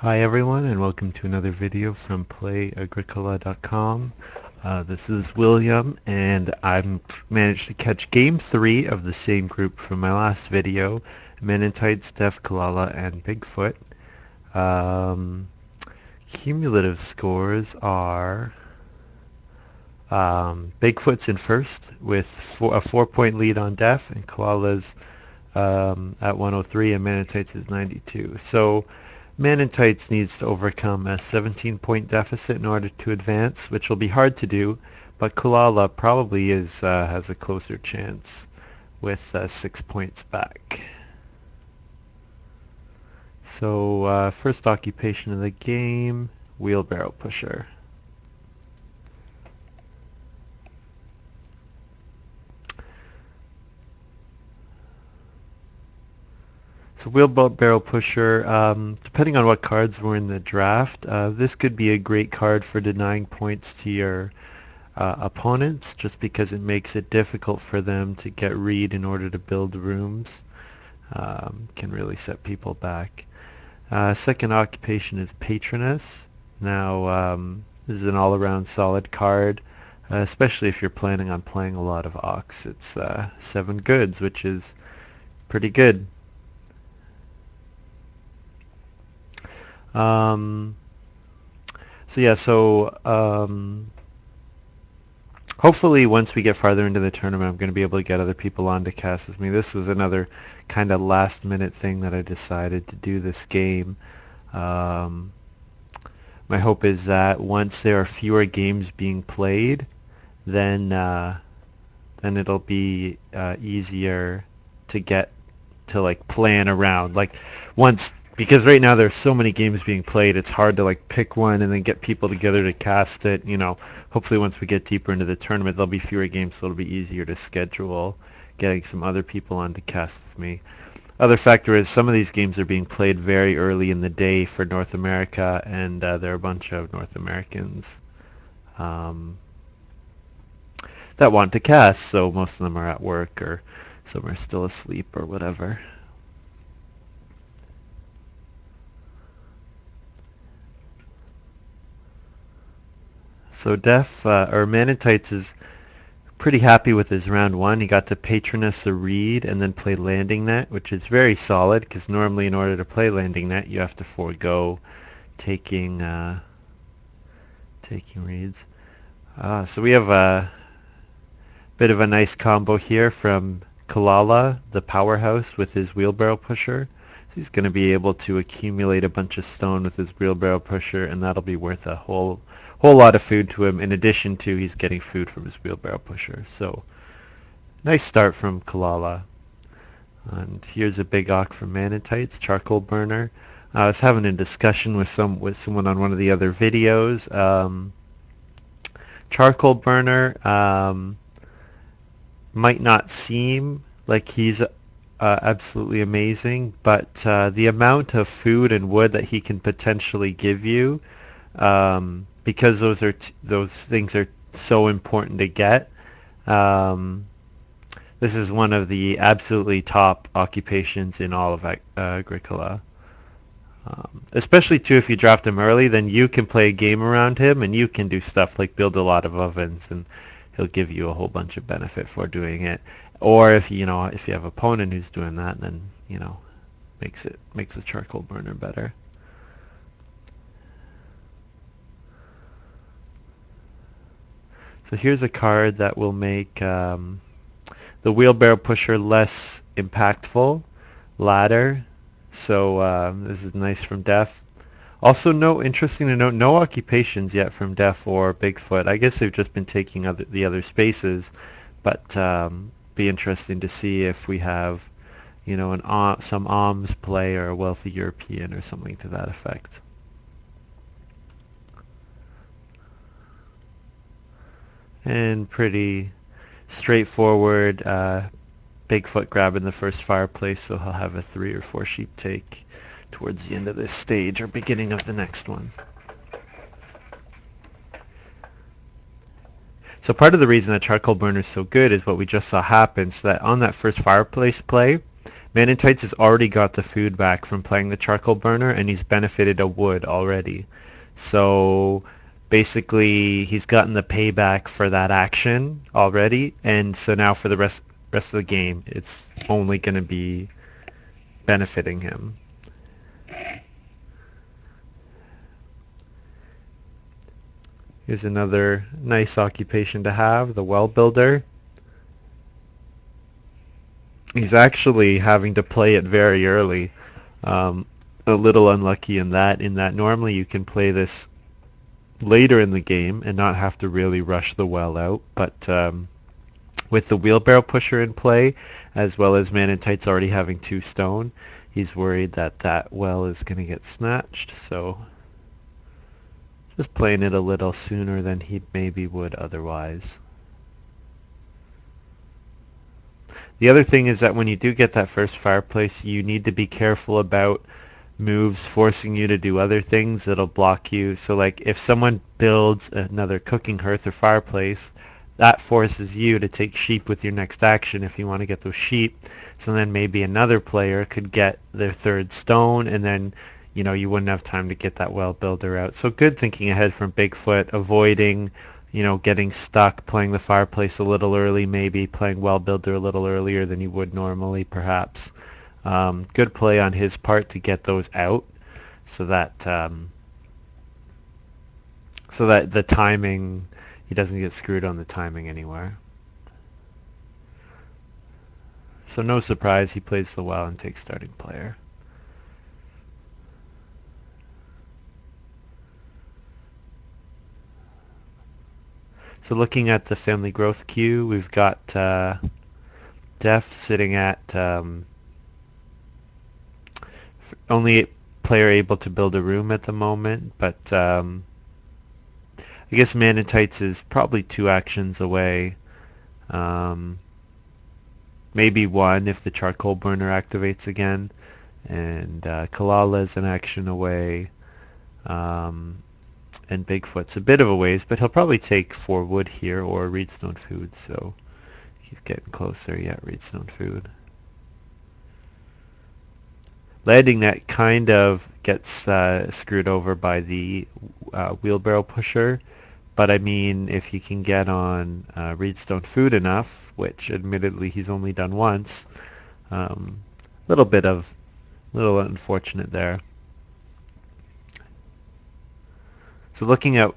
Hi everyone, and welcome to another video from Play-agricola.com. This is William, and I've managed to catch game 3 of the same group from my last video, Maninteitz, Dejf, coolala, and Bigfoot. Um, Cumulative scores are Bigfoot's in first with a 4-point lead on Dejf, and coolala's at 103, and Maninteitz is 92. So Maninteitz needs to overcome a 17-point deficit in order to advance, which will be hard to do, but coolala probably has a closer chance with 6 points back. So first occupation of the game, wheelbarrow pusher. So wheelbarrow pusher, depending on what cards were in the draft, this could be a great card for denying points to your opponents, just because it makes it difficult for them to get read in order to build rooms. Can really set people back. Second occupation is patroness. Now, this is an all-around solid card, especially if you're planning on playing a lot of Ox. It's 7 goods, which is pretty good. Um, hopefully once we get farther into the tournament, I'm going to be able to get other people on to cast with me. This was another kind of last minute thing that I decided to do this game. Um, my hope is that once there are fewer games being played, then it'll be easier to get to like plan around. Like once because right now there's so many games being played, it's hard to like pick one and then get people together to cast it. Hopefully once we get deeper into the tournament, there'll be fewer games, so it'll be easier to schedule getting some other people on to cast with me. Other factor is some of these games are being played very early in the day for North America, and there are a bunch of North Americans um, that want to cast, so most of them are at work or some are still asleep or whatever. So Maninteitz is pretty happy with his round one. He got to Patroness a reed and then play Landing Net, which is very solid because normally in order to play Landing Net you have to forego taking taking reeds. So we have a bit of a nice combo here from coolala, the powerhouse, with his wheelbarrow pusher. So he's going to be able to accumulate a bunch of stone with his wheelbarrow pusher, and that'll be worth a whole lot of food to him, in addition to he's getting food from his wheelbarrow pusher. So nice start from coolala. And here's a big Ock from Maninteitz, charcoal burner. I was having a discussion with someone on one of the other videos. Charcoal burner might not seem like he's absolutely amazing, but the amount of food and wood that he can potentially give you, because those things are so important to get. This is one of the absolutely top occupations in all of Agricola. Especially too if you draft him early, then you can play a game around him and you can do stuff like build a lot of ovens, and he'll give you a whole bunch of benefit for doing it. Or if you have an opponent who's doing that, then makes the charcoal burner better. So here's a card that will make the wheelbarrow pusher less impactful. Ladder. So this is nice from Dejf. Also, interesting to note, no occupations yet from Dejf or Bigfoot. I guess they've just been taking the other spaces, but be interesting to see if we have, some alms play or a wealthy European or something to that effect. And pretty straightforward. Bigfoot grabbing the first fireplace, so he'll have a 3 or 4 sheep take towards the end of this stage or beginning of the next one. So part of the reason that charcoal burner is so good is what we just saw happen, so that on that first fireplace play, Maninteitz has already got the food back from playing the charcoal burner, and he's benefited a wood already. So basically, he's gotten the payback for that action already, and so now for the rest of the game, it's only going to be benefiting him. Here's another nice occupation to have, the well builder. He's actually having to play it very early. Um, a little unlucky in that normally you can play this later in the game and not have to really rush the well out, but with the wheelbarrow pusher in play, as well as Maninteitz already having 2 stone, he's worried that that well is going to get snatched, so just playing it a little sooner than he maybe would otherwise. The other thing is that when you do get that first fireplace, you need to be careful about moves forcing you to do other things that'll block you. So like if someone builds another cooking hearth or fireplace, that forces you to take sheep with your next action if you want to get those sheep. So then maybe another player could get their 3rd stone, and then you wouldn't have time to get that well builder out. So good thinking ahead from Bigfoot, avoiding getting stuck, playing the fireplace a little early, maybe playing well builder a little earlier than you would normally perhaps. Good play on his part to get those out so that the timing, he doesn't get screwed on the timing anywhere. So no surprise he plays the well and takes starting player. So looking at the family growth queue, we've got Dejf sitting at only player able to build a room at the moment, but I guess Maninteitz is probably 2 actions away. Maybe 1 if the charcoal burner activates again, and Coolala is an action away, and Bigfoot's a bit of a ways, but he'll probably take 4 wood here or reedstone food, so he's getting closer. Yeah, reedstone food. Landing net kind of gets screwed over by the wheelbarrow pusher, but I mean, if he can get on reedstone food enough, which admittedly he's only done once, little unfortunate there. So looking at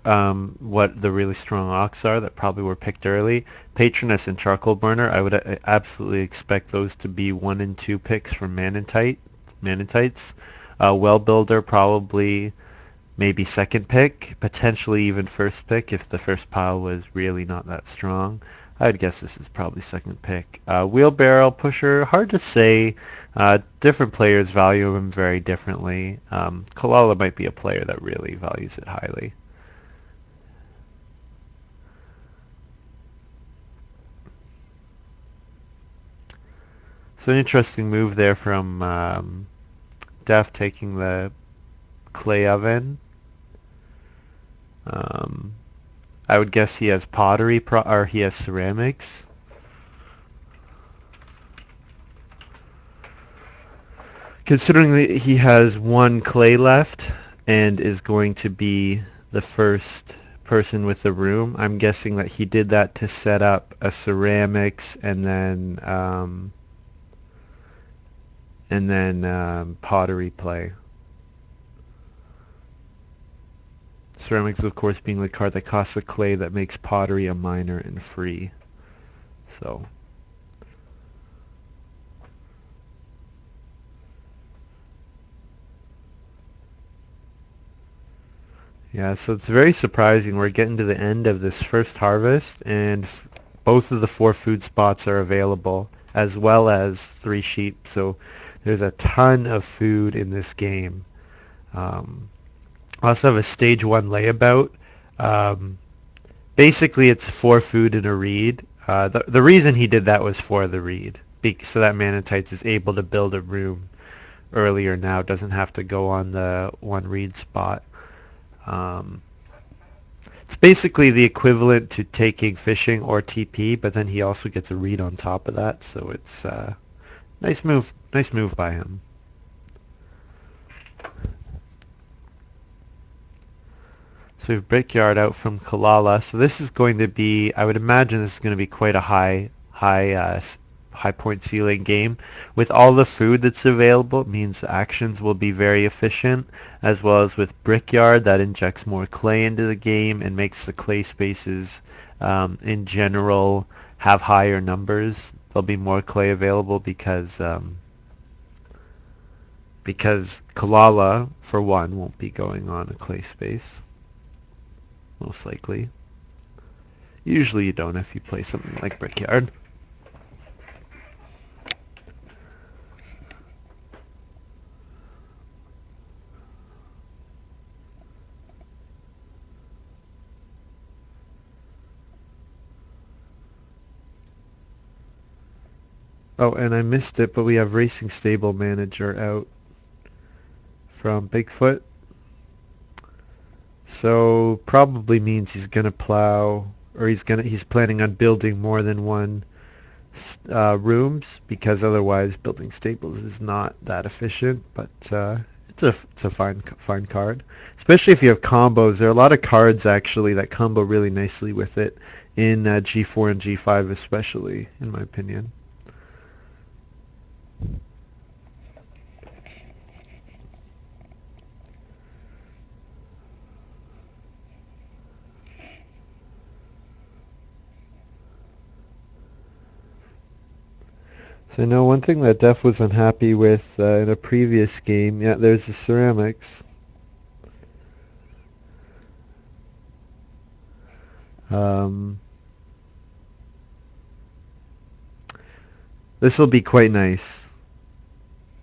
what the really strong ox are that probably were picked early, Patroness and Charcoal Burner, I would absolutely expect those to be 1 and 2 picks from Maninteitz. Well Builder probably maybe 2nd pick, potentially even 1st pick if the first pile was really not that strong. I would guess this is probably 2nd pick. Wheelbarrow Pusher, hard to say. Different players value him very differently. Coolala might be a player that really values it highly. So an interesting move there from Dejf taking the clay oven. I would guess he has pottery or he has ceramics. Considering that he has 1 clay left and is going to be the first person with the room, I'm guessing that he did that to set up a ceramics and then pottery play. Ceramics, of course, being the card that costs a clay that makes pottery a minor and free. So yeah, so it's very surprising. We're getting to the end of this first harvest, and both of the 4 food spots are available, as well as 3 sheep. So there's a ton of food in this game. I also have a stage 1 layabout. Basically, it's 4 food and a reed. The reason he did that was for the reed, so that Maninteitz is able to build a room earlier now, doesn't have to go on the 1 reed spot. It's basically the equivalent to taking fishing or TP, but then he also gets a reed on top of that, so it's Nice move by him. So we have Brickyard out from Coolala. So this is going to be, I would imagine this is going to be quite a high point ceiling game. With all the food that's available, it means actions will be very efficient, as well as with Brickyard that injects more clay into the game and makes the clay spaces in general have higher numbers. There'll be more clay available because Coolala, for one, won't be going on a clay space, most likely. Usually you don't if you play something like Brickyard. Oh, and I missed it, but we have Racing Stable Manager out from Bigfoot. So probably means he's gonna plow, or he's planning on building more than one rooms, because otherwise building stables is not that efficient. But it's a fine card, especially if you have combos. There are a lot of cards actually that combo really nicely with it in G4 and G5 especially, in my opinion. So I know one thing that Def was unhappy with in a previous game. Yeah, there's the ceramics. Um, this will be quite nice.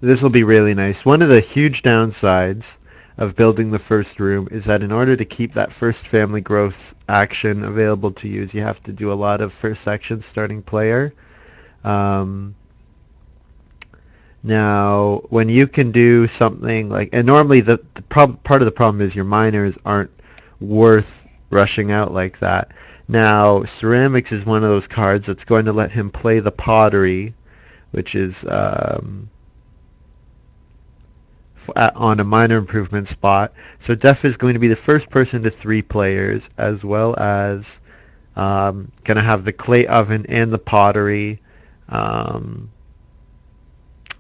This will be really nice. One of the huge downsides of building the first room is that in order to keep that first family growth action available to use, you have to do a lot of first action starting player. Um, Now, when you can do something like, and normally part of the problem is your miners aren't worth rushing out like that. Now, ceramics is one of those cards that's going to let him play the pottery, which is on a minor improvement spot. So Def is going to be the first person to 3 players, as well as going to have the clay oven and the pottery. Um,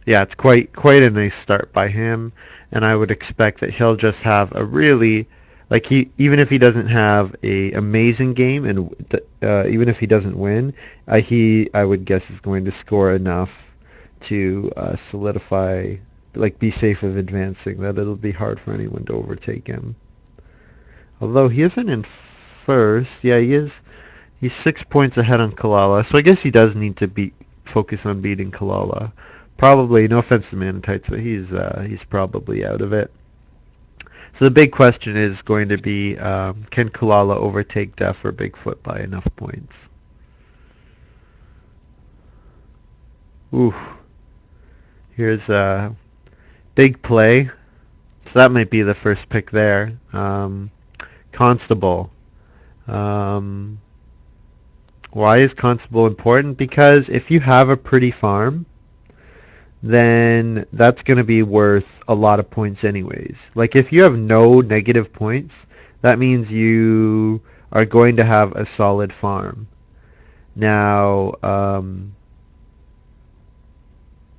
yeah, it's quite a nice start by him, and I would expect that he'll just have a really, like, he, even if he doesn't have a amazing game, and even if he doesn't win, I would guess is going to score enough to solidify, like, be safe of advancing, that it'll be hard for anyone to overtake him. Although he isn't in first, yeah, he is. He's 6 points ahead on Coolala, so I guess he does need to focus on beating Coolala. Probably, no offense to Maninteitz, but he's probably out of it. So the big question is going to be, can Coolala overtake Def or Bigfoot by enough points? Ooh, here's a big play. So that might be the first pick there. Constable. Um, why is Constable important? Because if you have a pretty farm, then that's going to be worth a lot of points anyways. Like, if you have no negative points, that means you are going to have a solid farm. Now,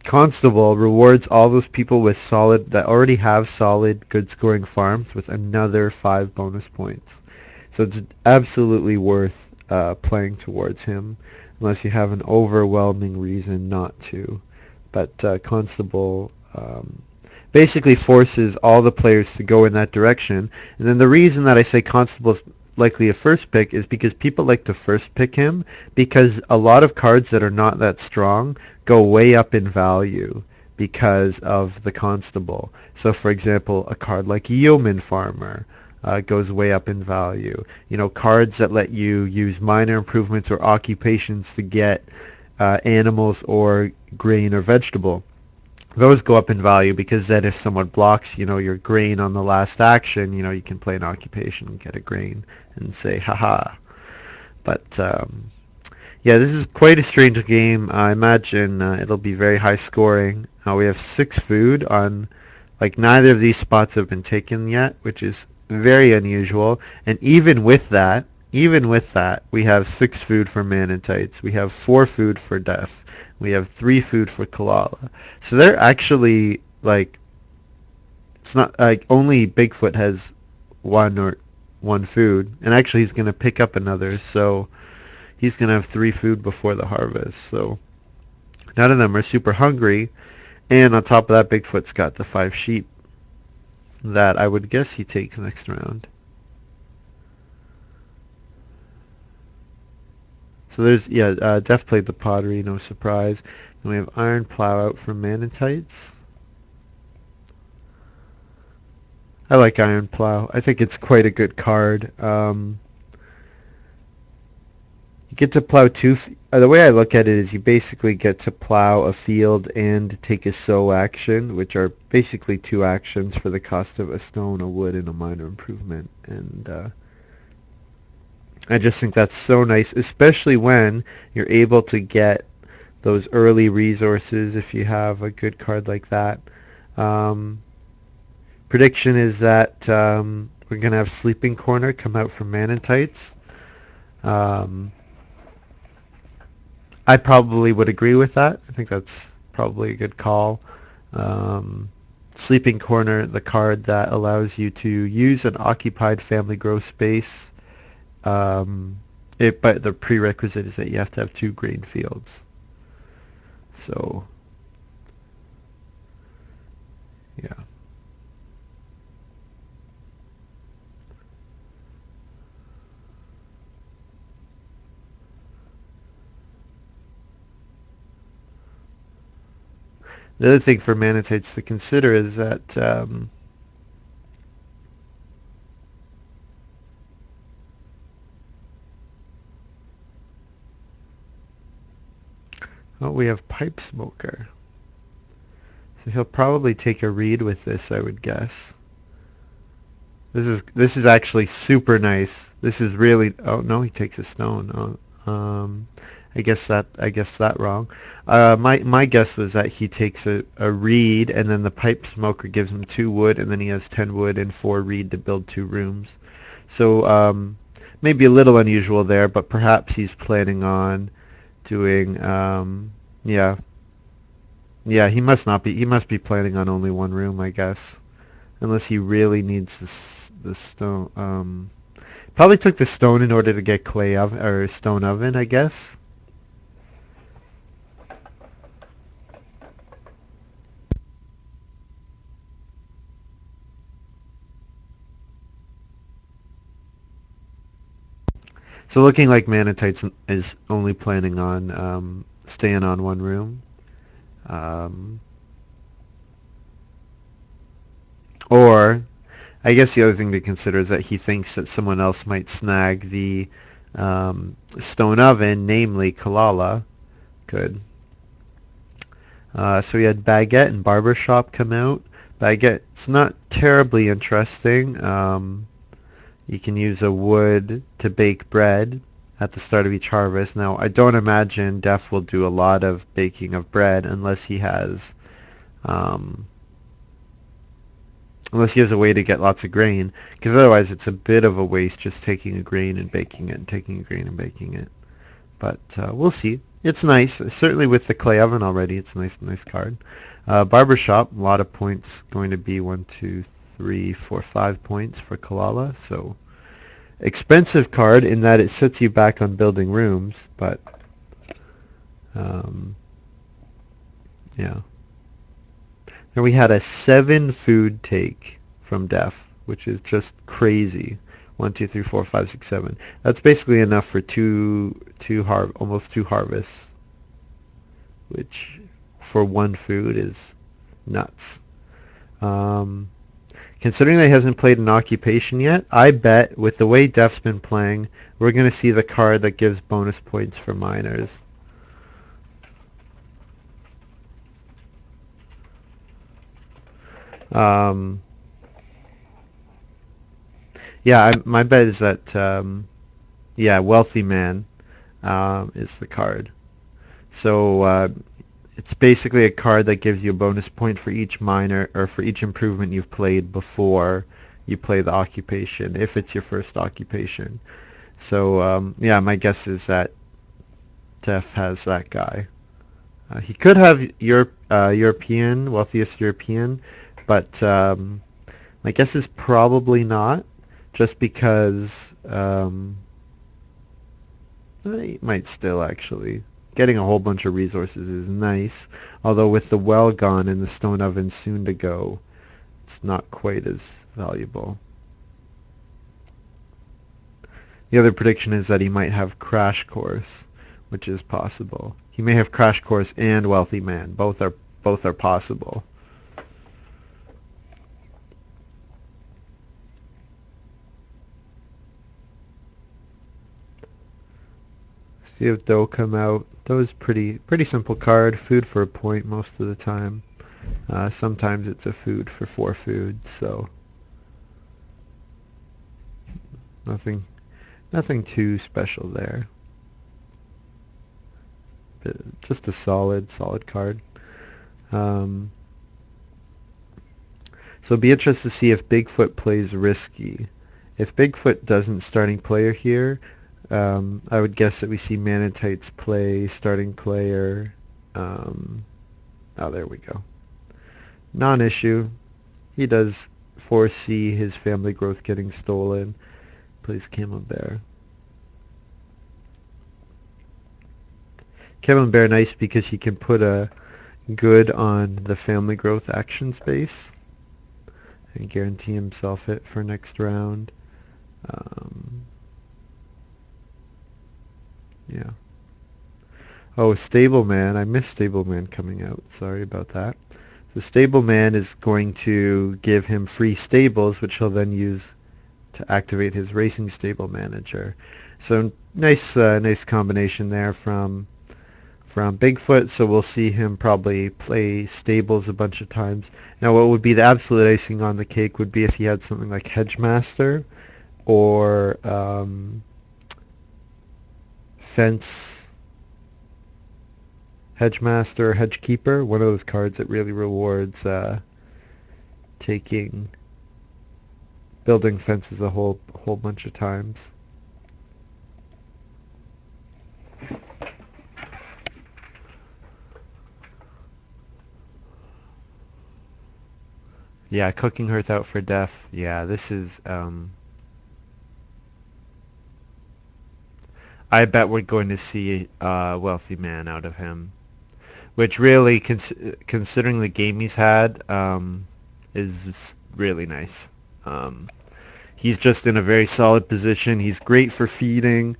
Constable rewards all those people that already have solid, good scoring farms with another 5 bonus points. So it's absolutely worth playing towards him, unless you have an overwhelming reason not to. But Constable basically forces all the players to go in that direction. And then the reason that I say Constable is likely a first pick is because people like to first pick him, because a lot of cards that are not that strong go way up in value because of the Constable. So for example, a card like Yeoman Farmer goes way up in value. You know, cards that let you use minor improvements or occupations to get animals or grain or vegetable. Those go up in value because then if someone blocks, your grain on the last action, you can play an occupation and get a grain and say, haha. But Yeah, this is quite a strange game. I imagine it'll be very high scoring. We have 6 food on, like neither of these spots have been taken yet, which is very unusual. And even with that, we have 6 food for Maninteitz. We have 4 food for Dejf. We have 3 food for coolala. So they're actually like, it's not like only Bigfoot has one food, and actually he's gonna pick up another. So he's going to have 3 food before the harvest. So none of them are super hungry. And on top of that, Bigfoot's got the 5 sheep that I would guess he takes next round. So there's, yeah, Def played the pottery, no surprise. Then we have Iron Plow out for Maninteitz. I like Iron Plow. I think it's quite a good card. You get to plow the way I look at it is you basically get to plow a field and take a sow action, which are basically 2 actions for the cost of a stone, a wood, and a minor improvement. And I just think that's so nice, especially when you're able to get those early resources if you have a good card like that. Um, Prediction is that we're going to have Sleeping Corner come out from Maninteitz. Um, I probably would agree with that. I think that's probably a good call. Um, Sleeping Corner, the card that allows you to use an occupied family grow space. But the prerequisite is that you have to have 2 grain fields. So, yeah. The other thing for Manatites to consider is that we have Pipe Smoker. So he'll probably take a reed with this, I would guess. This is actually super nice. This is really. Oh no, he takes a stone. Oh, I guess that wrong. My guess was that he takes a reed and then the pipe smoker gives him 2 wood and then he has 10 wood and 4 reed to build 2 rooms. So maybe a little unusual there, but perhaps he's planning on doing. Yeah, yeah. He must not be. He must be planning on only 1 room, I guess, unless he really needs the stone. Probably took the stone in order to get clay oven or stone oven, I guess. So looking like Manitites is only planning on staying on 1 room. Um, or I guess the other thing to consider is that he thinks that someone else might snag the stone oven, namely Kalala. Good. So we had Baguette and Barbershop come out. Baguette's not terribly interesting. You can use a wood to bake bread at the start of each harvest. Now, I don't imagine Def will do a lot of baking of bread um, unless he has a way to get lots of grain, because otherwise it's a bit of a waste just taking a grain and baking it and taking a grain and baking it. But we'll see. It's nice. Certainly with the clay oven already, it's a nice card. Barbershop, a lot of points going to be 1, 2, 3, 4, 5 points for Kalala. So expensive card in that it sets you back on building rooms, but um, yeah. And we had a 7 food take from Def, which is just crazy. 1, 2, 3, 4, 5, 6, 7. That's basically enough for almost 2 harvests, which for 1 food is nuts. Um, Considering that he hasn't played an occupation yet, I bet with the way Def's been playing, we're going to see the card that gives bonus points for miners. Um, yeah, my bet is that, yeah, Wealthy Man. is the card. So it's basically a card that gives you a bonus point for each minor or for each improvement you've played before you play the occupation, if it's your first occupation. So yeah, my guess is that Dejf has that guy. He could have European, wealthiest European, but my guess is probably not, just because he might still actually. Getting a whole bunch of resources is nice, although with the well gone and the stone oven soon to go, it's not quite as valuable. The other prediction is that he might have Crash Course, which is possible. He may have Crash Course and Wealthy Man. Both are possible. See if Dough come out. Dough is pretty simple card. Food for a point most of the time. Sometimes it's a food for 4 food, so nothing nothing too special there. But just a solid card. Um, so be interested to see if Bigfoot plays risky. If Bigfoot doesn't starting player here, I would guess that we see Maninteitz play starting player. Um, oh, there we go. Non-issue. He does foresee his family growth getting stolen. Plays Camembert. Camembert nice because he can put a good on the family growth action space and guarantee himself it for next round. Um, yeah. Oh, Stableman. I missed Stableman coming out. Sorry about that. The Stableman is going to give him free stables, which he'll then use to activate his racing stable manager. So nice combination there from Bigfoot. So we'll see him probably play stables a bunch of times. Now, what would be the absolute icing on the cake would be if he had something like Hedgemaster or Fence Hedgemaster, Hedgekeeper, one of those cards that really rewards taking building fences a whole bunch of times. Yeah, cooking Hearth out for Dejf. Yeah, this is I bet we're going to see a wealthy man out of him, which really, considering the game he's had, is really nice. Um, he's just in a very solid position. He's great for feeding.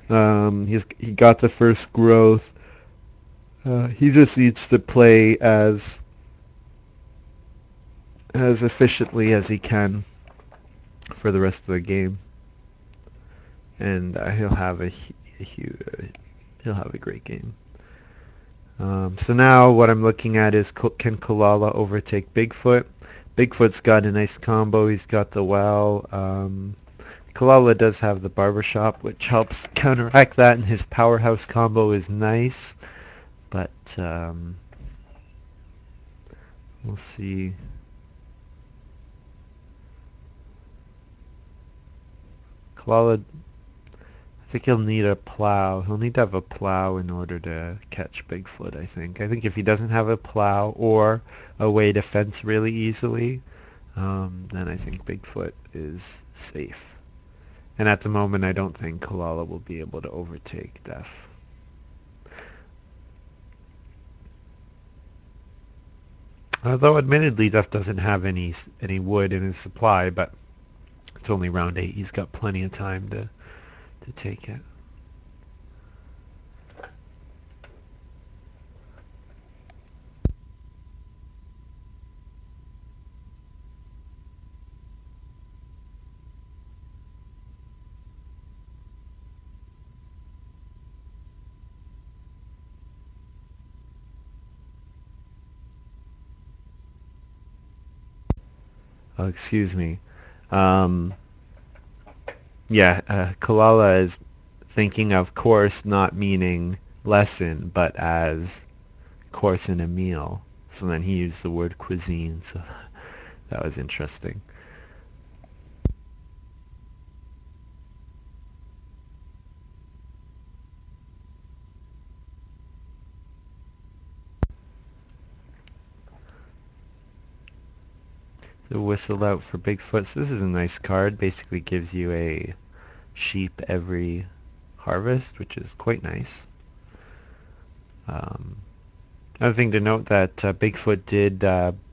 He got the first growth. He just needs to play as efficiently as he can for the rest of the game, and he'll have he'll have a great game. So now what I'm looking at is can Coolala overtake Bigfoot? Bigfoot's got a nice combo. He's got the well. Coolala does have the barbershop, which helps counteract that, and his powerhouse combo is nice. But we'll see. Coolala, I think he'll need a plow. He'll need to have a plow in order to catch Bigfoot, I think. I think if he doesn't have a plow or a way to fence really easily, then I think Bigfoot is safe. And at the moment, I don't think Coolala will be able to overtake Dejf. Although, admittedly, Dejf doesn't have any wood in his supply, but it's only round 8. He's got plenty of time to take it. Oh, excuse me. Um, yeah, Coolala is thinking of course not meaning lesson, but as course in a meal. So then he used the word cuisine, so that was interesting. The whistle out for Bigfoot. So this is a nice card. Basically gives you a sheep every harvest, which is quite nice. Um, Another thing to note that Bigfoot did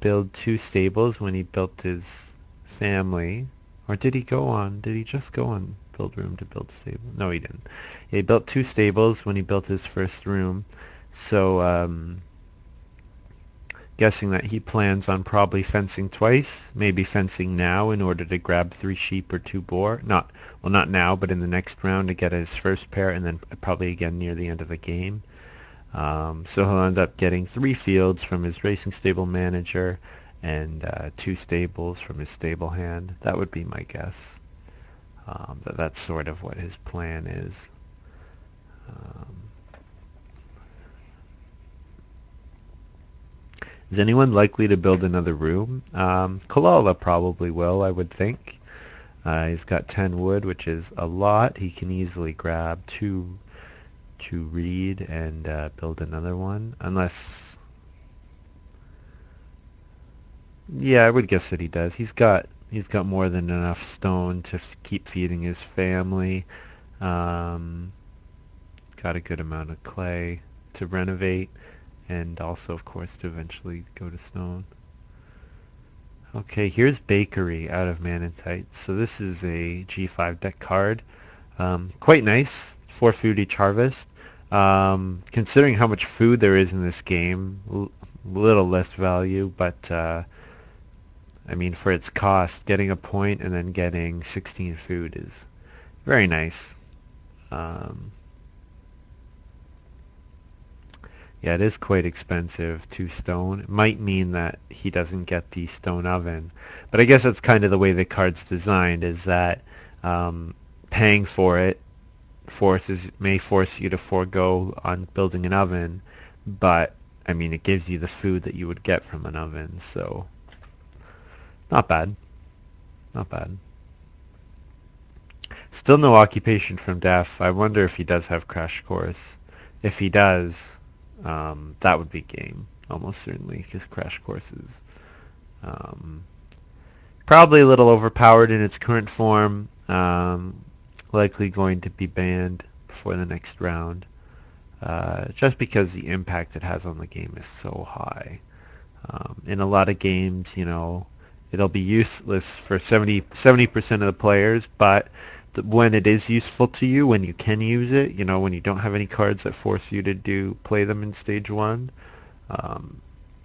build 2 stables when he built his family. Or did he go on? Did he just go on build room to build stable? No, he didn't. He built 2 stables when he built his first room. So guessing that he plans on probably fencing twice, maybe fencing now in order to grab 3 sheep or 2 boar. Not now, but in the next round to get his first pair, and then probably again near the end of the game. So he'll end up getting 3 fields from his racing stable manager and 2 stables from his stable hand. That would be my guess. That's sort of what his plan is. Um, is anyone likely to build another room? Coolala probably will, I would think. He's got 10 wood, which is a lot. He can easily grab 2 to read and build another one, unless, yeah, I would guess that he does. He's got more than enough stone to keep feeding his family. Um, got a good amount of clay to renovate, and also, of course, to eventually go to stone. Okay, here's Bakery out of Maninteitz. So this is a G5 deck card. Quite nice. 4 food each harvest. Considering how much food there is in this game, little less value, but I mean, for its cost, getting a point and then getting 16 food is very nice. Um, yeah, it is quite expensive, 2 stone. It might mean that he doesn't get the stone oven, but I guess that's kind of the way the card's designed, is that um, paying for it may force you to forego on building an oven, but I mean it gives you the food that you would get from an oven, so not bad, not bad. Still no occupation from Dejf. I wonder if he does have Crash Course. If he does, that would be game, almost certainly, because Crash Course is um, probably a little overpowered in its current form. Likely going to be banned before the next round, just because the impact it has on the game is so high. In a lot of games, it'll be useless for 70% of the players, but when it is useful to you, when you can use it, when you don't have any cards that force you to play them in stage 1, um,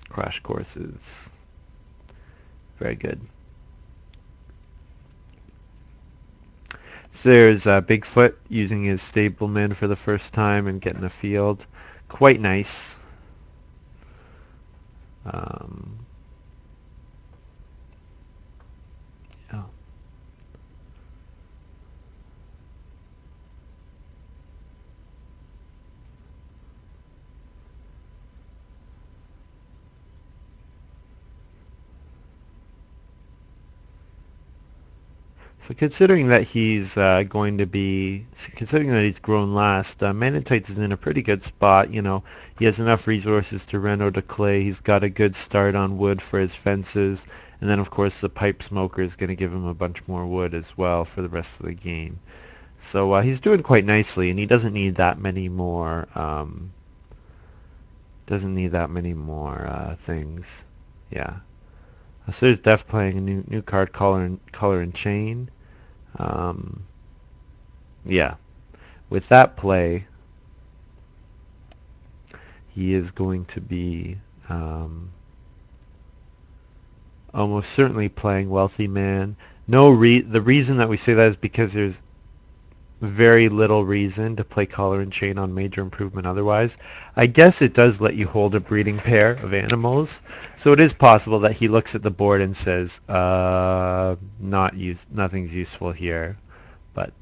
Crash Course is very good. So there's Bigfoot using his stableman for the first time and getting a field. Quite nice. Um, yeah. So considering that he's grown last, Maninteitz is in a pretty good spot. He has enough resources to reno to clay. He's got a good start on wood for his fences, and then of course the pipe smoker is going to give him a bunch more wood as well for the rest of the game. So he's doing quite nicely, and he doesn't need that many more. Things. Yeah. So there's Def playing a new card, Color and Chain. Um, yeah, with that play, he is going to be almost certainly playing Wealthy Man. The reason that we say that is because there's very little reason to play Collar and Chain on Major Improvement otherwise. I guess it does let you hold a breeding pair of animals, so it is possible that he looks at the board and says, nothing's useful here. But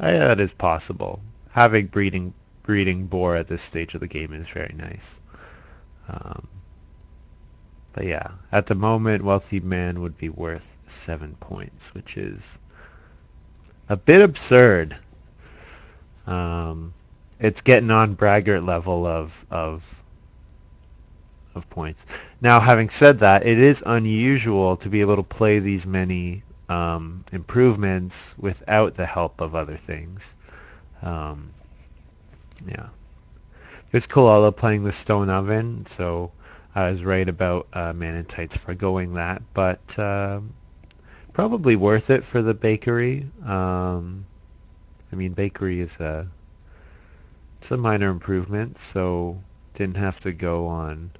That is possible. Having breeding boar at this stage of the game is very nice. Um, but yeah, at the moment, wealthy man would be worth 7 points, which is a bit absurd. Um, it's getting on braggart level of points. Now, having said that, it is unusual to be able to play these many improvements without the help of other things. Um, yeah. There's Coolala playing the stone oven, so I was right about Maninteitz for going that, but probably worth it for the bakery. I mean, bakery is it's a minor improvement, so didn't have to go on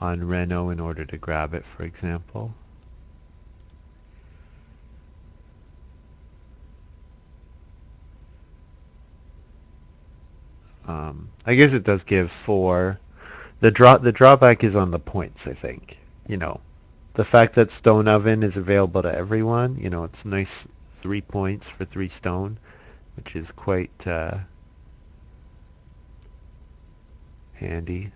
Renault in order to grab it, for example. I guess it does give 4. The drawback is on the points, I think. You know, the fact that stone oven is available to everyone. You know, it's nice 3 points for 3 stone, which is quite handy.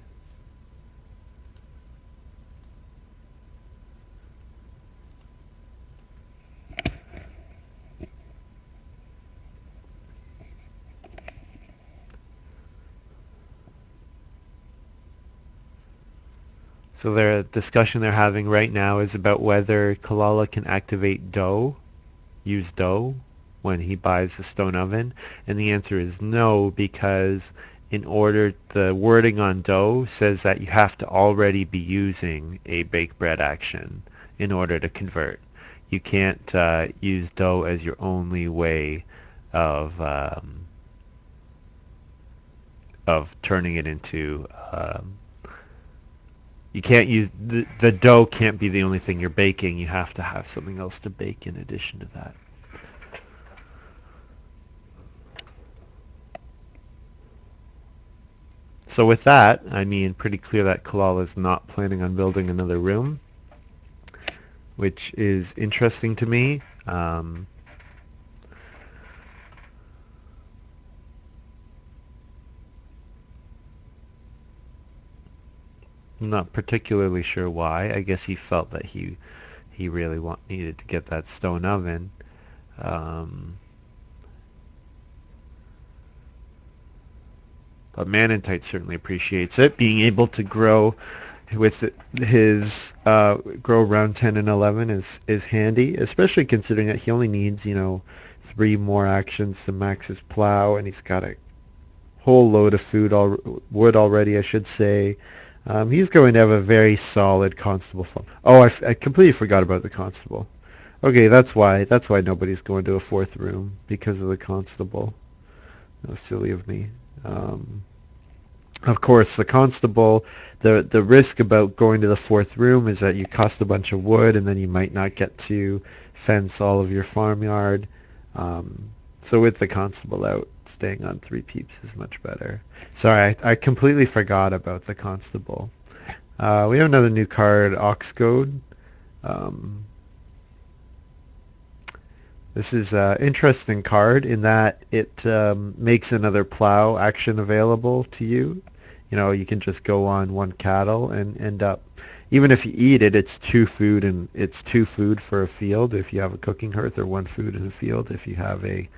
So the discussion they're having right now is about whether Coolala can activate use dough when he buys a stone oven, and the answer is no, because the wording on dough says that you have to already be using a bake bread action in order to convert. You can't use dough as your only way of turning it into you can't use the dough can't be the only thing you're baking. You have to have something else to bake in addition to that. So with that, I mean, pretty clear that Kalala is not planning on building another room, which is interesting to me. I'm not particularly sure why. I guess he felt that he really needed to get that stone oven. Um, but Maninteitz certainly appreciates it. Being able to grow with his grow around 10 and 11 is handy, especially considering that he only needs 3 more actions to max his plow, and he's got a whole load of wood already, I should say. He's going to have a very solid constable farm. Oh, I completely forgot about the constable. Okay, that's why nobody's going to a 4th room, because of the constable. That was silly of me. Of course, the constable, the risk about going to the 4th room is that you cost a bunch of wood, and then you might not get to fence all of your farmyard. So with the constable out, staying on 3 peeps is much better. Sorry, I completely forgot about the constable. We have another new card, Oxgoad. This is an interesting card in that it makes another plow action available to you. You can just go on 1 cattle and end up, even if you eat it, it's 2 food, and it's 2 food for a field if you have a cooking hearth, or 1 food in a field if you have a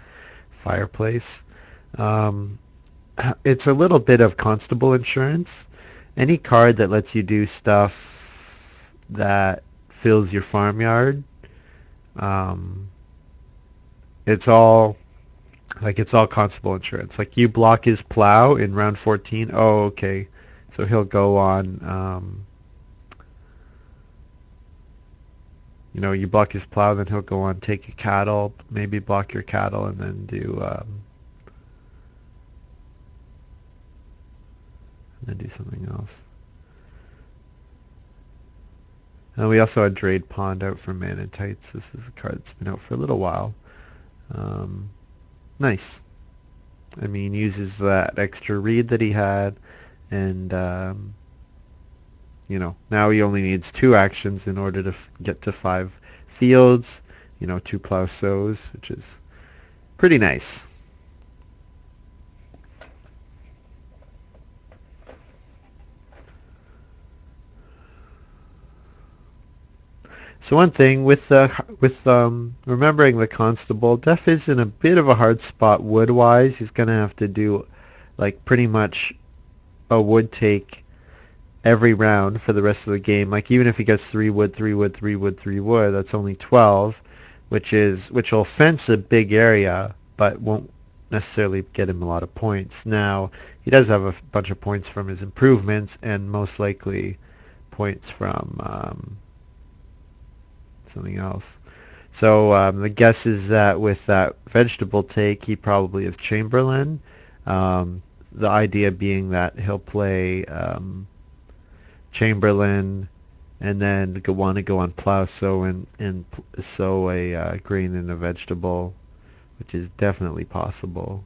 fireplace. Um, it's a little bit of constable insurance. Any card that lets you do stuff that fills your farmyard, um, it's all constable insurance. Like, you block his plow in round 14. Oh, okay. So he'll go on. You block his plow, then he'll go on, take a cattle, maybe block your cattle, and then do something else. And we also had Drade Pond out for Maninteitz. This is a card that's been out for a little while. Um, nice. I mean, uses that extra read that he had, and now he only needs 2 actions in order to get to 5 fields. 2 plow sows, which is pretty nice. So one thing with remembering the constable, Def is in a bit of a hard spot wood wise. He's gonna have to do like pretty much a wood take every round for the rest of the game. Like even if he gets 3 wood, 3 wood, 3 wood, 3 wood, that's only 12, which will fence a big area, but won't necessarily get him a lot of points. Now he does have a bunch of points from his improvements, and most likely points from something else. So the guess is that with that vegetable take, he probably is Chamberlain. The idea being that he'll play Chamberlain and then want to go on plow, sow and sow a grain and a vegetable, which is definitely possible.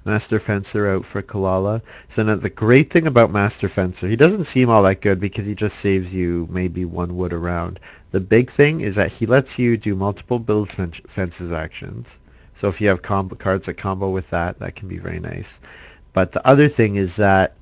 Master Fencer out for coolala. So now the great thing about Master Fencer, he doesn't seem all that good because he just saves you maybe 1 wood a round. The big thing is that he lets you do multiple build fences actions. So if you have combo cards that combo with that, that can be very nice. But the other thing is that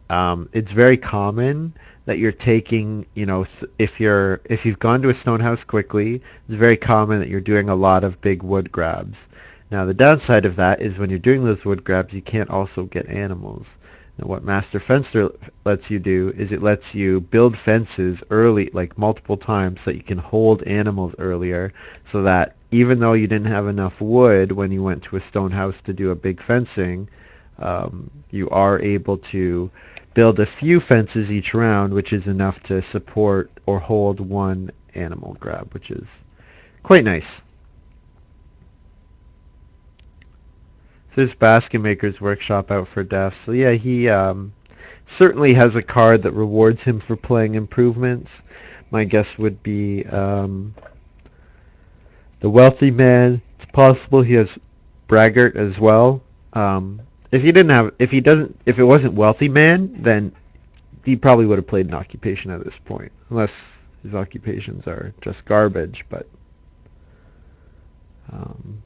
it's very common that you're taking, if you've gone to a stone house quickly, it's very common that you're doing a lot of big wood grabs. Now the downside of that is when you're doing those wood grabs, you can't also get animals. And what Master Fencer lets you do is it lets you build fences early, like multiple times, so that you can hold animals earlier, so that even though you didn't have enough wood when you went to a stone house to do a big fencing, you are able to build a few fences each round, which is enough to support or hold one animal grab, which is quite nice. So this Basket Maker's Workshop out for Def. So yeah, he certainly has a card that rewards him for playing improvements. My guess would be the Wealthy Man. It's possible he has Braggart as well. If it wasn't Wealthy Man, then he probably would have played an occupation at this point, unless his occupations are just garbage. But um,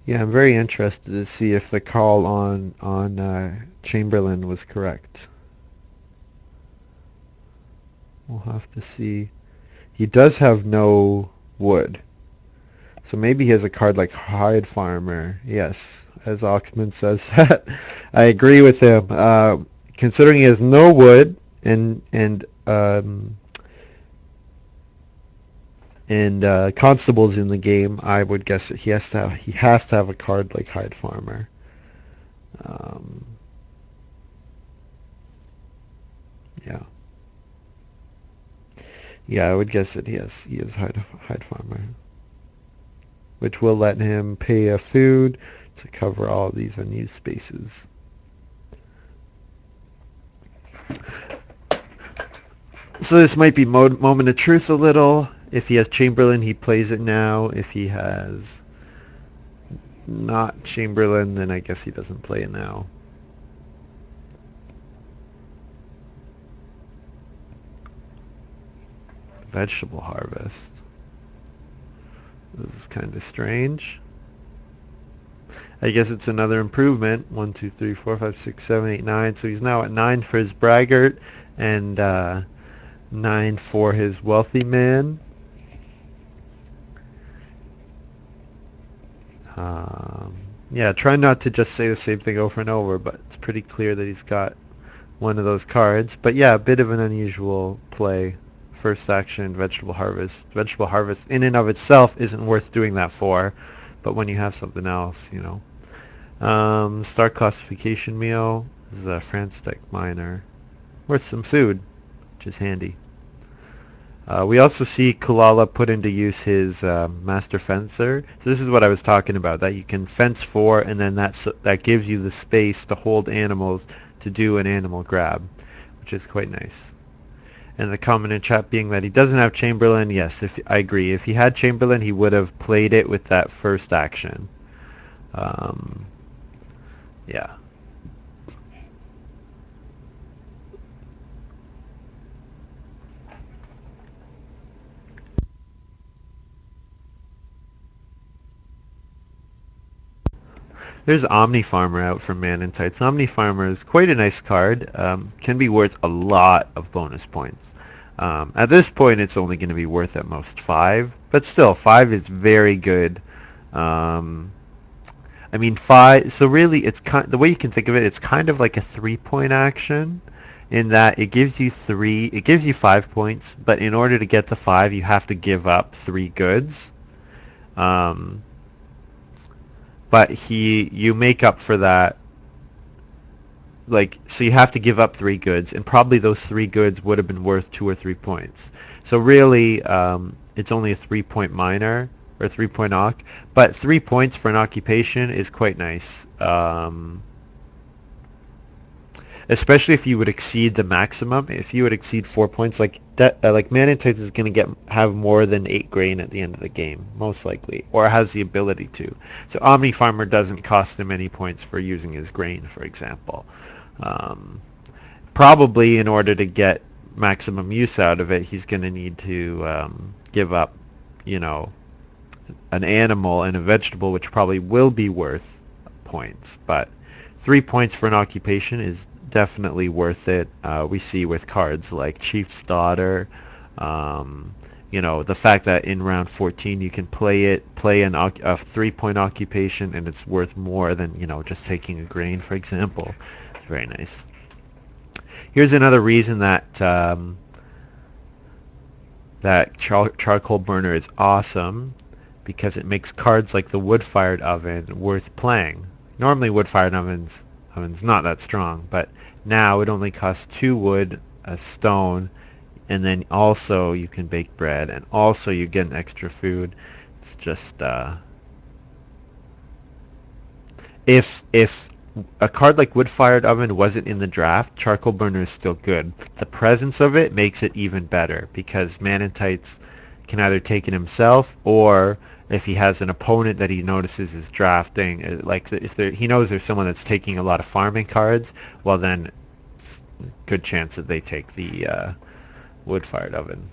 yeah, I'm very interested to see if the call on Chamberlain was correct. We'll have to see. He does have no wood, so maybe he has a card like Hide Farmer. Yes, as Oxman says that. I agree with him. Considering he has no wood and constables in the game, I would guess that he has to have a card like Hide Farmer. Um, yeah, yeah, I would guess that he has Hide Farmer, which will let him pay a food to cover all of these unused spaces. So this might be moment of truth a little. If he has Chamberlain, he plays it now. If he has not Chamberlain, then I guess he doesn't play it now. Vegetable harvest. This is kind of strange. I guess it's another improvement. 1, 2, 3, 4, 5, 6, 7, 8, 9. So he's now at 9 for his Braggart and 9 for his Wealthy Man. Yeah, try not to just say the same thing over and over, but it's pretty clear that he's got one of those cards. But yeah, a bit of an unusual play. First action, Vegetable Harvest. Vegetable Harvest in and of itself isn't worth doing that for, but when you have something else, Star Classification Meal. This is a Franstech Miner. Worth some food, which is handy. We also see Coolala put into use his Master Fencer. So this is what I was talking about, that you can fence for, and then that gives you the space to hold animals to do an animal grab, which is quite nice. And the comment in chat being that he doesn't have Chamberlain. Yes, I agree. If he had Chamberlain, he would have played it with that first action. Yeah. There's Omni Farmer out from Maninteitz. Omni Farmer is quite a nice card. Can be worth a lot of bonus points. At this point, it's only going to be worth at most 5, but still, 5 is very good. Um, I mean, 5. So really, the way you can think of it, it's kind of like a 3-point action, in that it gives you 5 points, but in order to get the 5, you have to give up 3 goods. Um, but you make up for that, like, so you have to give up 3 goods, and probably those 3 goods would have been worth 2 or 3 points. So really, it's only a 3-point minor, or 3-point oc, but 3 points for an occupation is quite nice. Especially if you would exceed the maximum. If you would exceed 4 points, like Maninteitz is going to have more than 8 grain at the end of the game, most likely, or has the ability to. So Omni Farmer doesn't cost him any points for using his grain, for example. Um, Probably in order to get maximum use out of it, he's going to need to give up, you know, an animal and a vegetable, which probably will be worth points. But 3 points for an occupation is definitely worth it. We see with cards like Chief's Daughter, the fact that in round 14 you can play a 3-point occupation, and it's worth more than, just taking a grain, for example. It's very nice. Here's another reason that charcoal burner is awesome, because it makes cards like the wood-fired oven worth playing. Normally wood-fired oven's not that strong, but now it only costs 2 wood, a stone, and then also you can bake bread, and also you get an extra food. It's just if a card like wood-fired oven wasn't in the draft, charcoal burner is still good. The presence of it makes it even better, because Maninteitz can either take it himself, or if he has an opponent that he notices is drafting, like if he knows there's someone that's taking a lot of farming cards, well then it's a good chance that they take the wood-fired oven.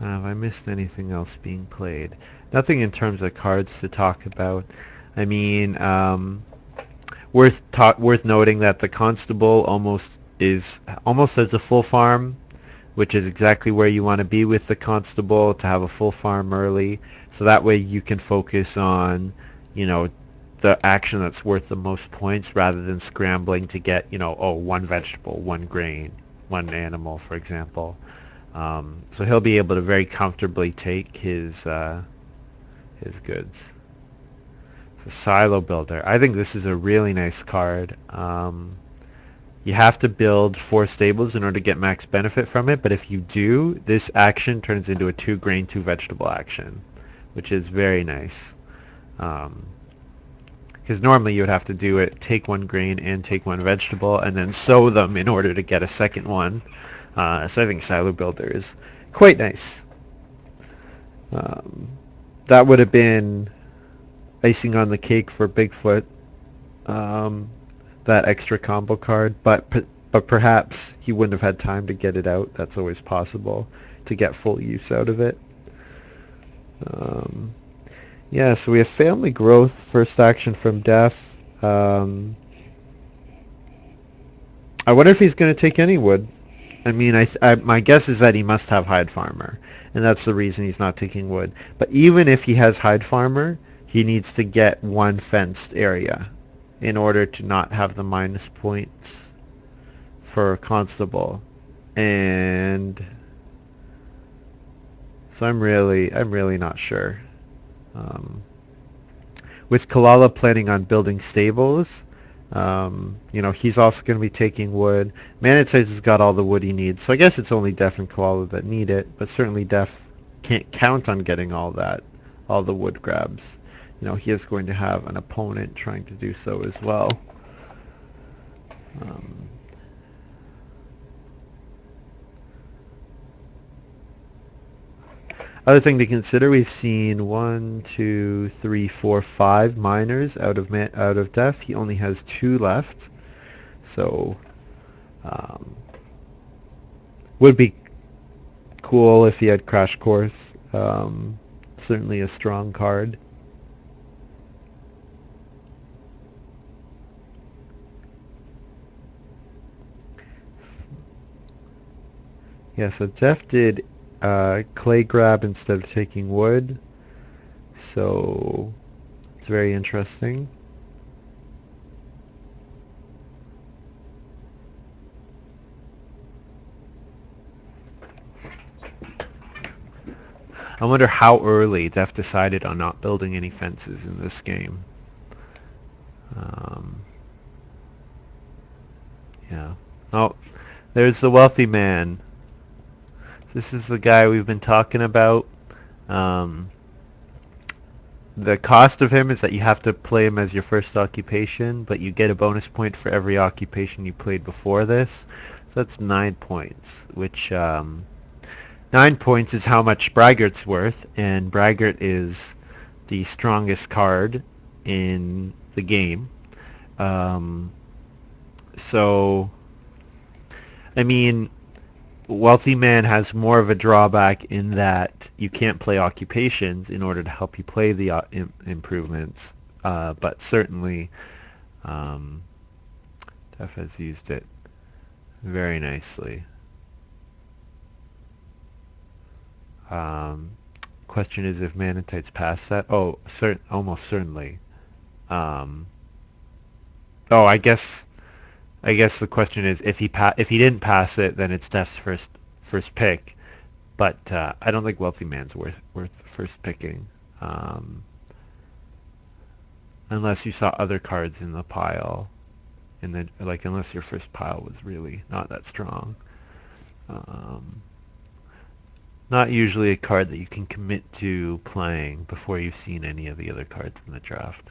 Have I missed anything else being played? Nothing in terms of cards to talk about. I mean, worth noting that the constable almost has a full farm, which is exactly where you want to be with the constable, to have a full farm early. So that way you can focus on, the action that's worth the most points, rather than scrambling to get, one vegetable, one grain, one animal, for example. So he'll be able to very comfortably take his goods. So Silo Builder. I think this is a really nice card. You have to build 4 stables in order to get max benefit from it, but if you do, this action turns into a 2 grain, 2 vegetable action, which is very nice. Because normally you would have to do it, take 1 grain and take 1 vegetable, and then sow them in order to get a second one. So I think Silo Builder is quite nice. That would have been icing on the cake for Bigfoot, that extra combo card, but perhaps he wouldn't have had time to get it out. That's always possible, to get full use out of it. Yeah, so we have Family Growth, first action from Dejf. I wonder if he's going to take any wood. I mean, my guess is that he must have Hide Farmer, and that's the reason he's not taking wood. But even if he has Hide Farmer, he needs to get 1 fenced area in order to not have the minus points for Constable. And so I'm really not sure. With Coolala planning on building stables, he's also going to be taking wood. Maninteitz has got all the wood he needs, so I guess it's only Dejf and Coolala that need it, but certainly Dejf can't count on getting all the wood grabs. He is going to have an opponent trying to do so as well. Other thing to consider, we've seen 1, 2, 3, 4, 5 miners out of Def. He only has 2 left, so um, would be cool if he had Crash Course. Certainly a strong card. Yeah, so Def did clay grab instead of taking wood, so it's very interesting. I wonder how early Def decided on not building any fences in this game. Um, yeah. Oh, there's the wealthy man. This is the guy we've been talking about. Um, the cost of him is that you have to play him as your first occupation, but you get a bonus point for every occupation you played before this. So that's 9 points, which 9 points is how much Braggart's worth, and Braggart is the strongest card in the game. Um, so, I mean, Wealthy Man has more of a drawback in that you can't play occupations in order to help you play the improvements, but certainly um, Def has used it very nicely. Um, question is if Maninteitz pass that. Oh, almost certainly. Um, oh, I guess the question is if he didn't pass it, then it's Def's first pick. But I don't think Wealthy Man's worth first picking, um, unless you saw other cards in the pile, and then like unless your first pile was really not that strong. Um, Not usually a card that you can commit to playing before you've seen any of the other cards in the draft.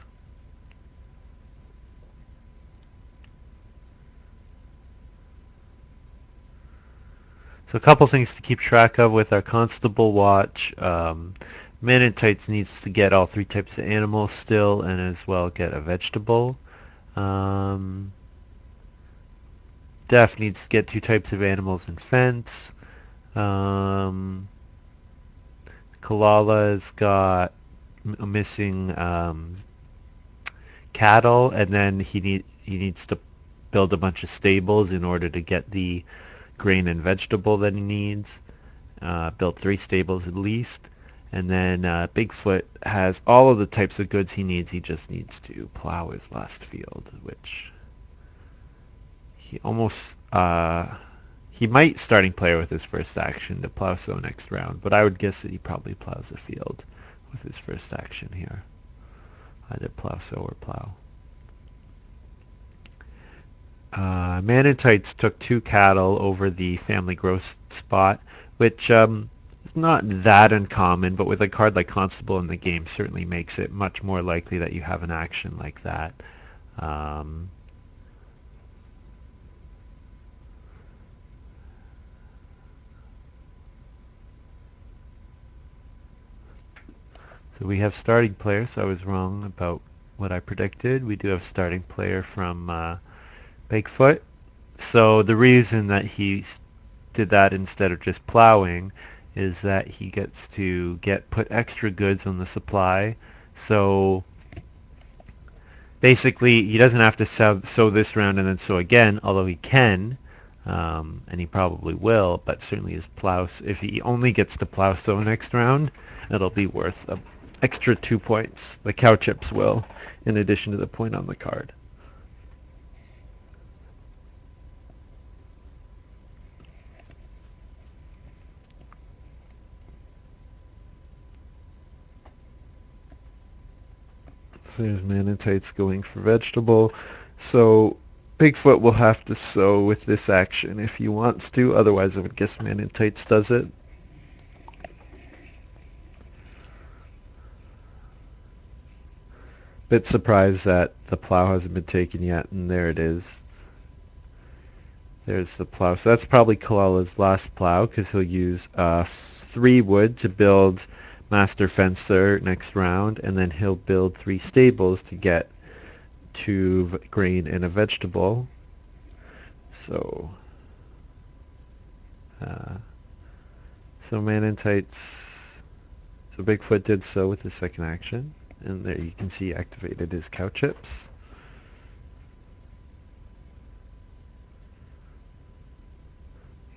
So a couple things to keep track of with our Constable Watch. Maninteitz needs to get all 3 types of animals still, and as well get a vegetable. Um, Def needs to get 2 types of animals and fence. Um, Coolala's got missing cattle, and then he needs to build a bunch of stables in order to get the grain and vegetable that he needs. Build 3 stables at least. And then Bigfoot has all of the types of goods he needs. He just needs to plow his last field, which he almost he might starting player with his first action to plow so next round, but I would guess that he probably plows a field with his first action here. Either plow so or plow. Maninteitz took 2 cattle over the family growth spot, which is not that uncommon, but with a card like Constable in the game certainly makes it much more likely that you have an action like that. Um, so we have starting players. So I was wrong about what I predicted. We do have starting player from Bigfoot. So the reason that he did that instead of just plowing is that he gets to put extra goods on the supply. So basically, he doesn't have to sow this round and then sow again, although he can, and he probably will. But certainly his plow, if he only gets to plow sow next round, it'll be worth an extra 2 points. The cow chips will, in addition to the point on the card. So there's Maninteitz going for vegetable. So Bigfoot will have to sow with this action if he wants to. Otherwise, I would guess Maninteitz does it. Bit surprised that the plow hasn't been taken yet, and there it is. There's the plow. So that's probably Coolala's last plow because he'll use 3 wood to build Master Fencer next round, and then he'll build 3 stables to get 2 grain and a vegetable. So, so Maninteitz, so Bigfoot did so with his second action, and there you can see he activated his cow chips.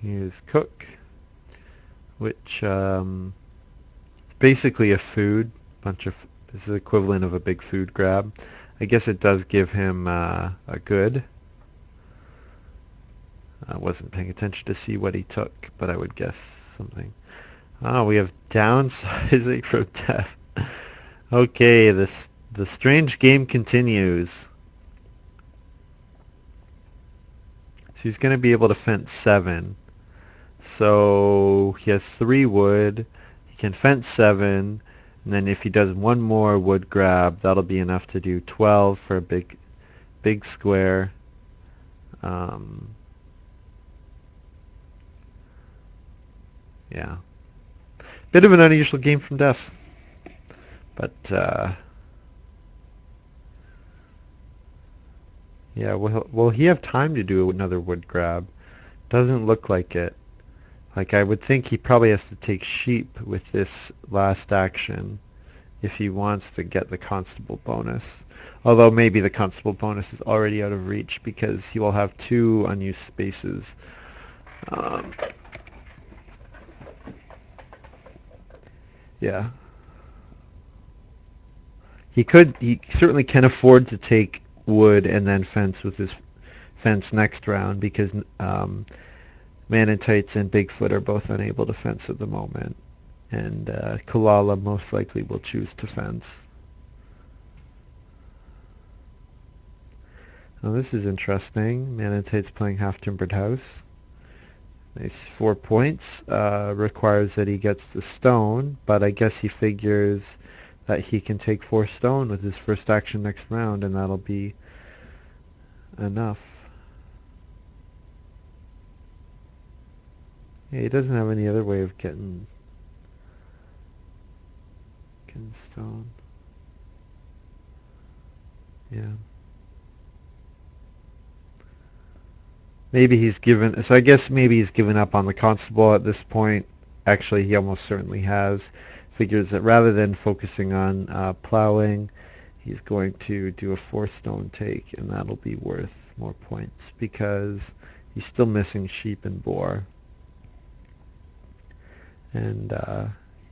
Here's Cook, which is basically a food, this is equivalent of a big food grab. I guess it does give him a good. I wasn't paying attention to see what he took, but I would guess something. Oh, we have downsizing from Dejf. Okay, the strange game continues. So he's going to be able to fence 7. So he has 3 wood. He can fence 7. And then if he does 1 more wood grab, that'll be enough to do 12 for a big square. Yeah. Bit of an unusual game from Dejf. But, yeah, will he have time to do another wood grab? Doesn't look like it. Like, I would think he probably has to take sheep with this last action if he wants to get the constable bonus. Although maybe the constable bonus is already out of reach because he will have 2 unused spaces. Yeah. He certainly can afford to take wood and then fence with his fence next round because Maninteitz and Bigfoot are both unable to fence at the moment. And Coolala most likely will choose to fence. Now this is interesting. Maninteitz playing half-timbered house. Nice 4 points. Requires that he gets the stone, but I guess he figures that he can take 4 stone with his first action next round, and that'll be enough. Yeah, he doesn't have any other way of getting stone. Yeah. Maybe he's given, so I guess maybe he's given up on the constable at this point. Actually, he almost certainly has. Figures that rather than focusing on plowing, he's going to do a 4 stone take, and that'll be worth more points because he's still missing sheep and boar. And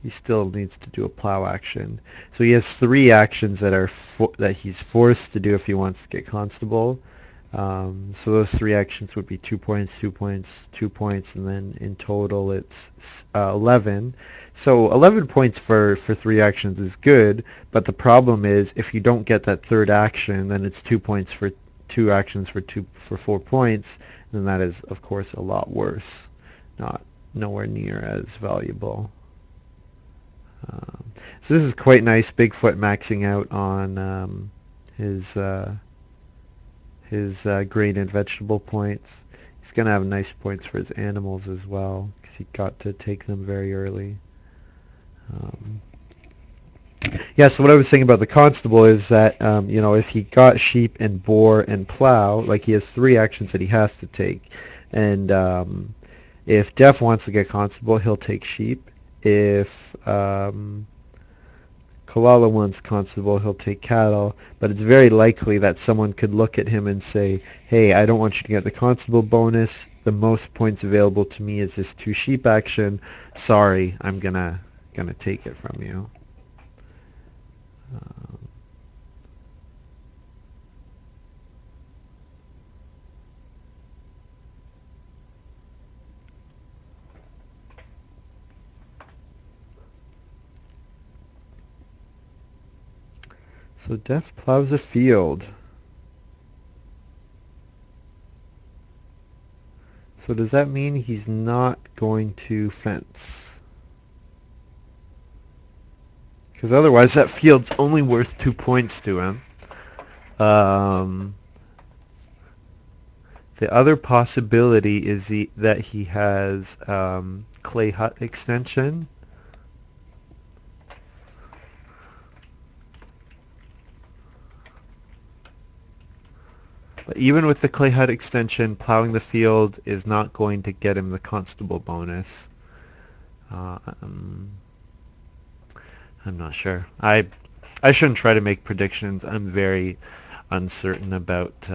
he still needs to do a plow action. So he has 3 actions that he's forced to do if he wants to get constable. So those 3 actions would be 2 points, 2 points, 2 points, and then in total it's 11. So 11 points for 3 actions is good, but the problem is if you don't get that third action, then it's 2 points for 2 actions for 4 points, then that is of course a lot worse, nowhere near as valuable. So this is quite nice. Bigfoot maxing out on his grain and vegetable points. He's going to have nice points for his animals as well because he got to take them very early. Yeah, so what I was saying about the constable is that, if he got sheep and boar and plow, like he has 3 actions that he has to take. And if Dejf wants to get constable, he'll take sheep. If Coolala wants constable, he'll take cattle, but it's very likely that someone could look at him and say, hey, I don't want you to get the constable bonus. The most points available to me is this 2 sheep action. Sorry, I'm gonna take it from you. So Dejf plows a field. So does that mean he's not going to fence? Because otherwise that field's only worth 2 points to him. The other possibility is that he has clay hut extension, But even with the clay hut extension, plowing the field is not going to get him the constable bonus. Uh, um, I'm not sure. I shouldn't try to make predictions. I'm very uncertain about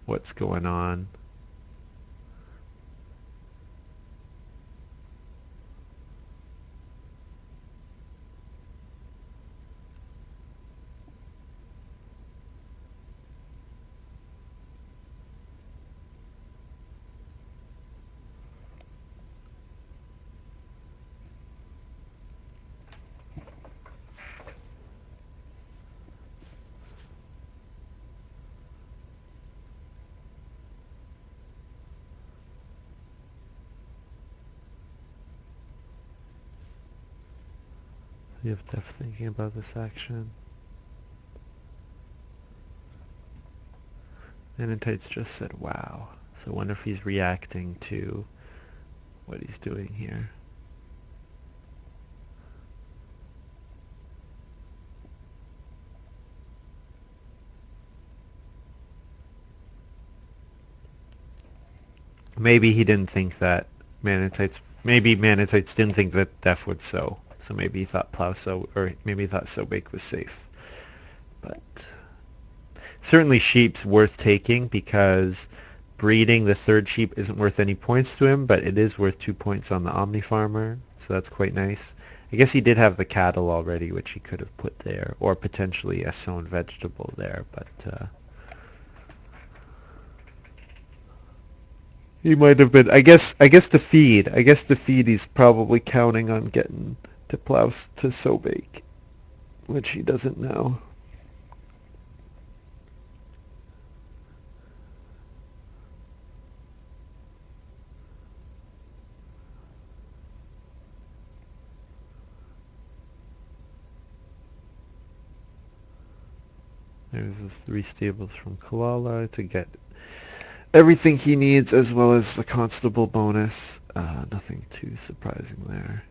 what's going on. You have Dejf thinking about this action. Maninteitz just said, wow. So I wonder if he's reacting to what he's doing here. Maybe he didn't think that maybe Maninteitz didn't think that Dejf would sow. So maybe he thought plow sow, or maybe he thought sow bake was safe. But certainly sheep's worth taking because breeding the third sheep isn't worth any points to him, but it is worth 2 points on the Omni Farmer, so that's quite nice. I guess he did have the cattle already, which he could have put there, or potentially a sown vegetable there, but he might have been. I guess the feed. He's probably counting on getting to plow to sow bake, which he doesn't know. There's the 3 stables from Coolala to get everything he needs, as well as the constable bonus. Nothing too surprising there.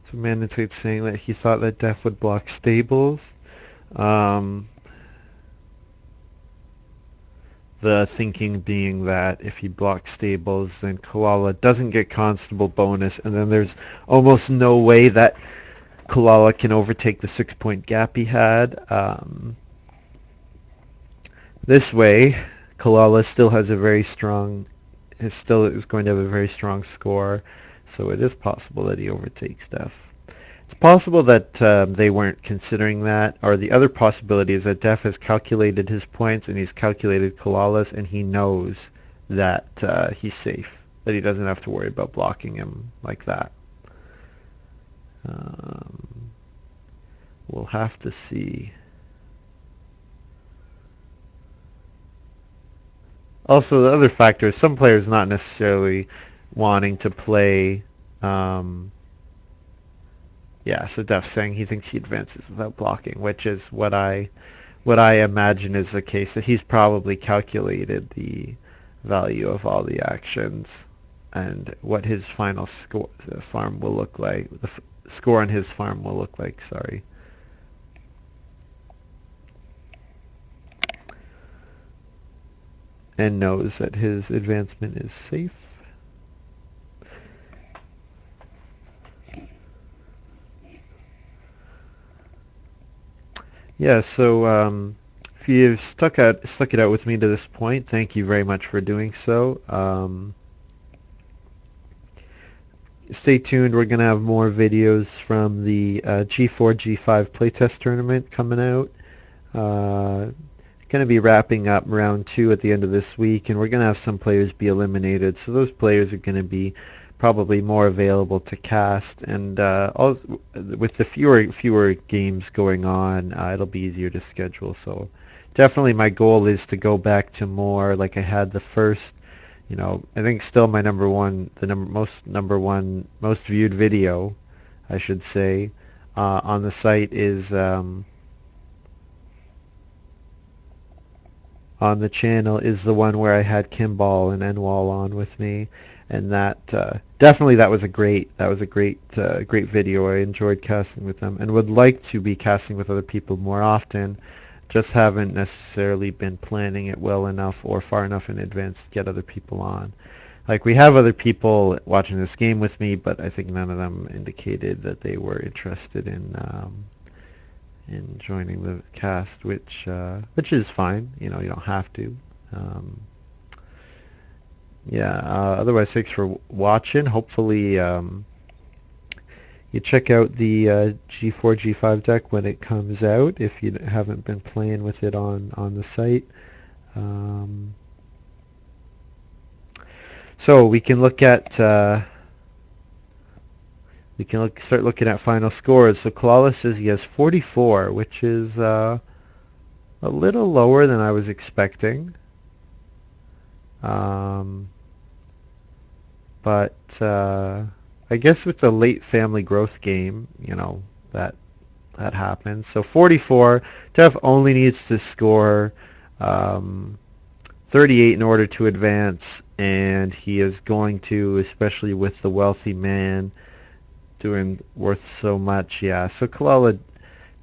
So Maninteitz saying that he thought that Dejf would block stables. Um, the thinking being that if he blocks stables, then Coolala doesn't get constable bonus, and then there's almost no way that Coolala can overtake the 6-point gap he had. This way, Coolala still has a very strong, still is going to have a very strong score, so it is possible that he overtakes Dejf. It's possible that they weren't considering that, or the other possibility is that Dejf has calculated his points and he's calculated Coolala's, and he knows that he's safe, that he doesn't have to worry about blocking him like that. We'll have to see. Also, the other factor is some players not necessarily wanting to play. Yeah, so Dejf's saying he thinks he advances without blocking, which is what I imagine is the case. That he's probably calculated the value of all the actions and what his final score farm will look like. The score on his farm will look like. Sorry. And knows that his advancement is safe. Yeah, so if you've stuck it out with me to this point, thank you very much for doing so. Stay tuned. We're gonna have more videos from the G4G5 playtest tournament coming out. Going to be wrapping up round 2 at the end of this week, and we're going to have some players be eliminated. So those players are going to be probably more available to cast, and with the fewer games going on, it'll be easier to schedule. So definitely my goal is to go back to more like I had the first. I think still my most viewed video, I should say, on the site is on the channel is the one where I had Kimball and Enwall on with me, and that definitely that was a great video. I enjoyed casting with them and would like to be casting with other people more often. Just haven't necessarily been planning it well enough or far enough in advance to get other people on. Like, we have other people watching this game with me, but I think none of them indicated that they were interested in joining the cast, which is fine. You know, you don't have to. Um, yeah. Otherwise, thanks for watching. Hopefully, you check out the G4G5 deck when it comes out if you haven't been playing with it on the site. Um, so we can look at start looking at final scores. So Coolala says he has 44, which is a little lower than I was expecting. But I guess with the late family growth game, you know, that happens. So 44, Dejf only needs to score 38 in order to advance, and he is going to, especially with the wealthy man doing worth so much. Yeah, so Coolala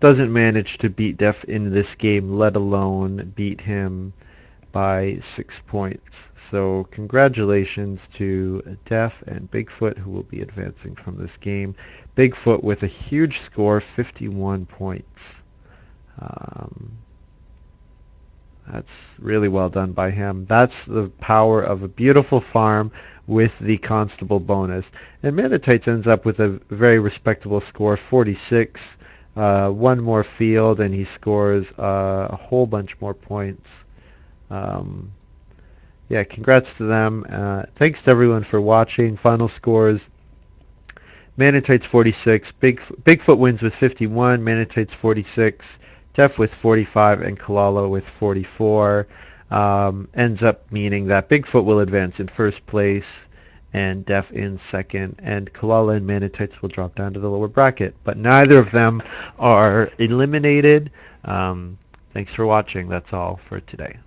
doesn't manage to beat Dejf in this game, let alone beat him by 6 points. So congratulations to Dejf and Bigfoot, who will be advancing from this game. Bigfoot with a huge score, 51 points. That's really well done by him. That's the power of a beautiful farm with the constable bonus. And Maninteitz ends up with a very respectable score, 46. One more field and he scores a whole bunch more points. Yeah, congrats to them. Thanks to everyone for watching. Final scores: Maninteitz 46, Bigfoot wins with 51, Maninteitz 46, Dejf with 45, and Coolala with 44. Ends up meaning that Bigfoot will advance in first place and Dejf in second, and Coolala and Maninteitz will drop down to the lower bracket. But neither of them are eliminated. Thanks for watching. That's all for today.